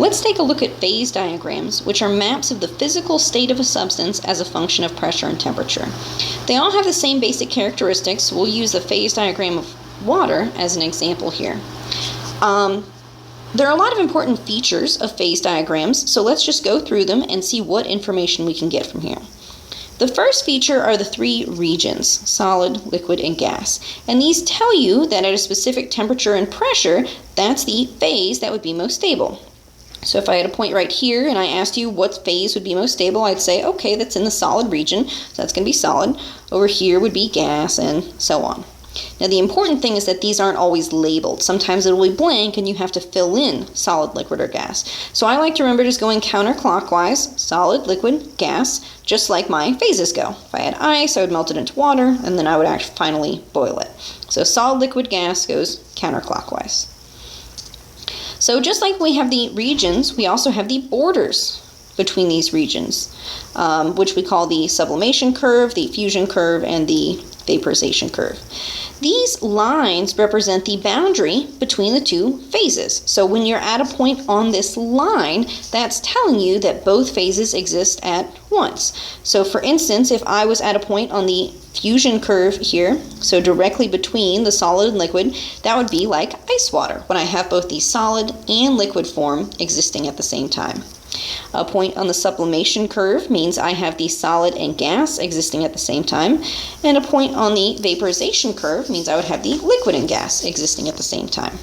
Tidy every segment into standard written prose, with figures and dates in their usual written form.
Let's take a look at phase diagrams, which are maps of the physical state of a substance as a function of pressure and temperature. They all have the same basic characteristics, so we'll use the phase diagram of water as an example here. There are a lot of important features of phase diagrams, so let's just go through them and see what information we can get from here. The first feature are the three regions, solid, liquid, and gas. And these tell you that at a specific temperature and pressure, that's the phase that would be most stable. So if I had a point right here and I asked you what phase would be most stable, I'd say, okay, that's in the solid region, so that's going to be solid. Over here would be gas, and so on. Now the important thing is that these aren't always labeled. Sometimes it'll be blank and you have to fill in solid, liquid, or gas. So I like to remember just going counterclockwise, solid, liquid, gas, just like my phases go. If I had ice, I would melt it into water, and then I would actually finally boil it. So solid, liquid, gas goes counterclockwise. So just like we have the regions, we also have the borders between these regions, which we call the sublimation curve, the fusion curve, and the vaporization curve. These lines represent the boundary between the two phases. So when you're at a point on this line, that's telling you that both phases exist at once. So for instance, if I was at a point on the fusion curve here, so directly between the solid and liquid, that would be like ice water, when I have both the solid and liquid form existing at the same time. A point on the sublimation curve means I have the solid and gas existing at the same time, and a point on the vaporization curve means I would have the liquid and gas existing at the same time.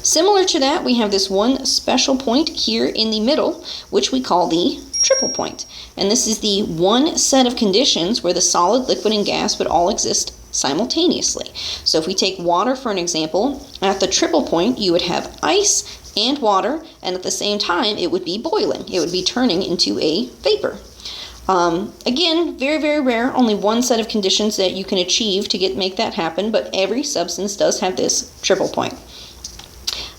Similar to that, we have this one special point here in the middle, which we call the triple point. And this is the one set of conditions where the solid, liquid, and gas would all exist simultaneously. So if we take water for an example, at the triple point you would have ice and water, and at the same time it would be boiling. It would be turning into a vapor. Again, very, very rare, only one set of conditions that you can achieve to make that happen, but every substance does have this triple point.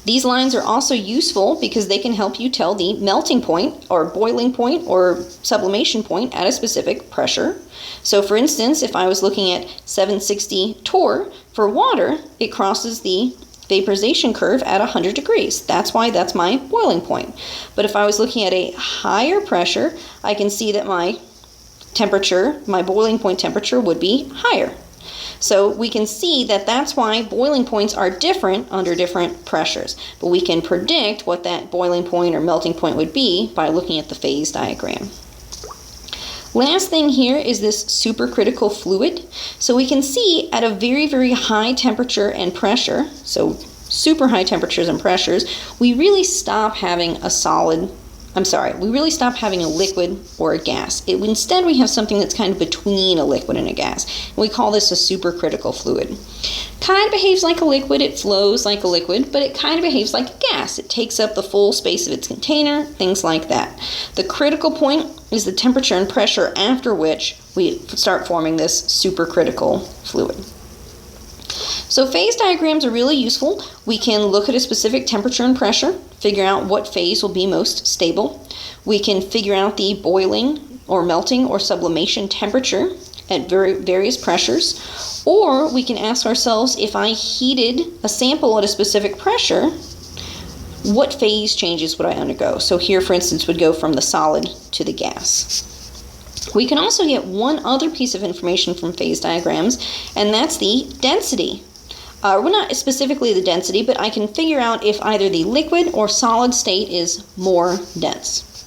These lines are also useful because they can help you tell the melting point or boiling point or sublimation point at a specific pressure. So for instance, if I was looking at 760 torr for water, it crosses the vaporization curve at 100 degrees. That's why that's my boiling point. But if I was looking at a higher pressure, I can see that my temperature, my boiling point temperature would be higher. So we can see that that's why boiling points are different under different pressures. But we can predict what that boiling point or melting point would be by looking at the phase diagram. Last thing here is this supercritical fluid. So we can see at a very, very high temperature and pressure, so super high temperatures and pressures, we really stop having a liquid or a gas. Instead, we have something that's kind of between a liquid and a gas. And we call this a supercritical fluid. Kind of behaves like a liquid, it flows like a liquid, but it kind of behaves like a gas. It takes up the full space of its container, things like that. The critical point is the temperature and pressure after which we start forming this supercritical fluid. So phase diagrams are really useful. We can look at a specific temperature and pressure, figure out what phase will be most stable. We can figure out the boiling or melting or sublimation temperature at various pressures. Or we can ask ourselves, if I heated a sample at a specific pressure, what phase changes would I undergo? So here, for instance, would go from the solid to the gas. We can also get one other piece of information from phase diagrams, and that's the density. Well, not specifically the density, but I can figure out if either the liquid or solid state is more dense.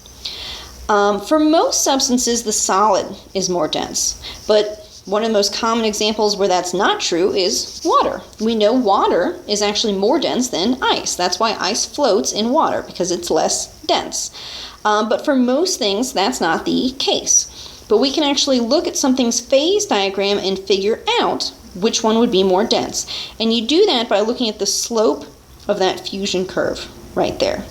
For most substances, the solid is more dense, but one of the most common examples where that's not true is water. We know water is actually more dense than ice. That's why ice floats in water, because it's less dense. But for most things, that's not the case. But we can actually look at something's phase diagram and figure out which one would be more dense. And you do that by looking at the slope of that fusion curve right there.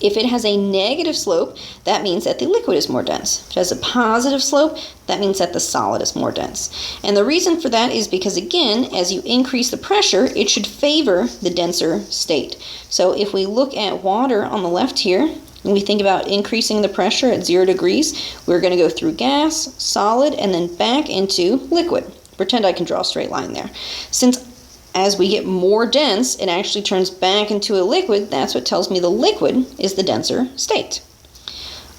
If it has a negative slope, that means that the liquid is more dense. If it has a positive slope, that means that the solid is more dense. And the reason for that is because, again, as you increase the pressure, it should favor the denser state. So if we look at water on the left here, and we think about increasing the pressure at 0 degrees, we're going to go through gas, solid, and then back into liquid. Pretend I can draw a straight line there. Since as we get more dense, it actually turns back into a liquid. That's what tells me the liquid is the denser state.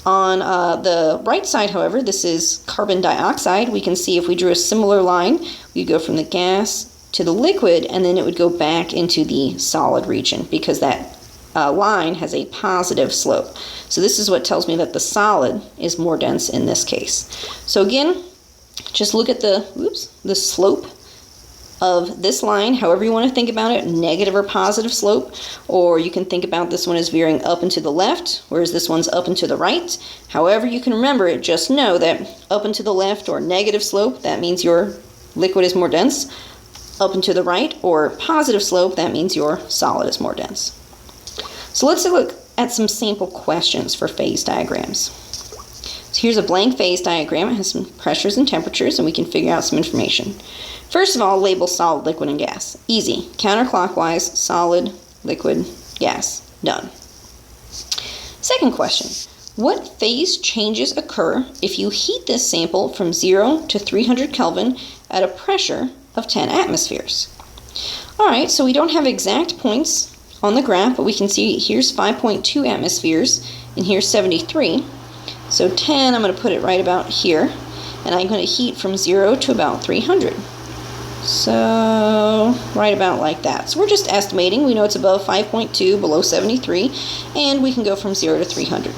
On the right side, however, this is carbon dioxide. We can see if we drew a similar line, we'd go from the gas to the liquid, and then it would go back into the solid region because that line has a positive slope. So this is what tells me that the solid is more dense in this case. So again, just look at the slope of this line, however you want to think about it, negative or positive slope, or you can think about this one as veering up and to the left, whereas this one's up and to the right. However you can remember it, just know that up and to the left or negative slope, that means your liquid is more dense. Up and to the right or positive slope, that means your solid is more dense. So let's look at some sample questions for phase diagrams. So here's a blank phase diagram. It has some pressures and temperatures, and we can figure out some information. First of all, label solid, liquid, and gas. Easy. Counterclockwise, solid, liquid, gas. Done. Second question. What phase changes occur if you heat this sample from 0 to 300 Kelvin at a pressure of 10 atmospheres? Alright, so we don't have exact points on the graph, but we can see here's 5.2 atmospheres and here's 73. So 10, I'm going to put it right about here, and I'm going to heat from 0 to about 300. So right about like that. So we're just estimating. We know it's above 5.2, below 73, and we can go from 0 to 300.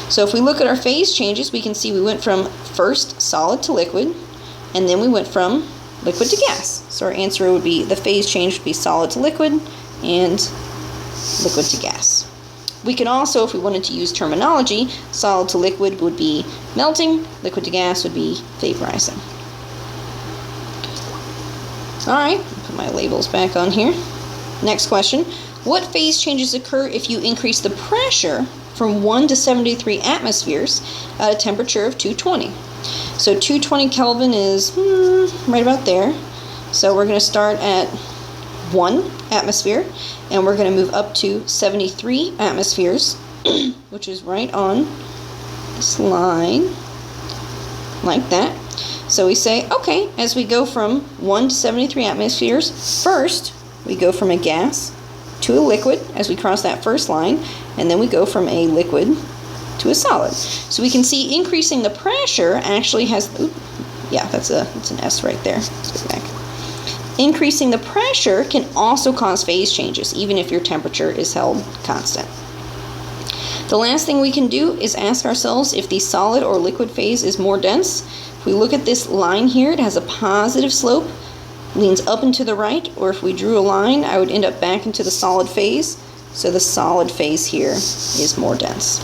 So if we look at our phase changes, we can see we went from first solid to liquid, and then we went from liquid to gas. So our answer would be, the phase change would be solid to liquid and liquid to gas. We can also, if we wanted to use terminology, solid to liquid would be melting, liquid to gas would be vaporizing. Alright, put my labels back on here. Next question. What phase changes occur if you increase the pressure from 1 to 73 atmospheres at a temperature of 220? So 220 Kelvin is right about there. So we're going to start at 1 atmosphere, and we're going to move up to 73 atmospheres, which is right on this line, like that. So we say, okay, as we go from 1 to 73 atmospheres, first we go from a gas to a liquid as we cross that first line, and then we go from a liquid to a solid. So we can see increasing the pressure actually has, that's an S right there. Let's go back. Increasing the pressure can also cause phase changes, even if your temperature is held constant. The last thing we can do is ask ourselves if the solid or liquid phase is more dense. If we look at this line here, it has a positive slope, leans up and to the right, or if we drew a line, I would end up back into the solid phase. So the solid phase here is more dense.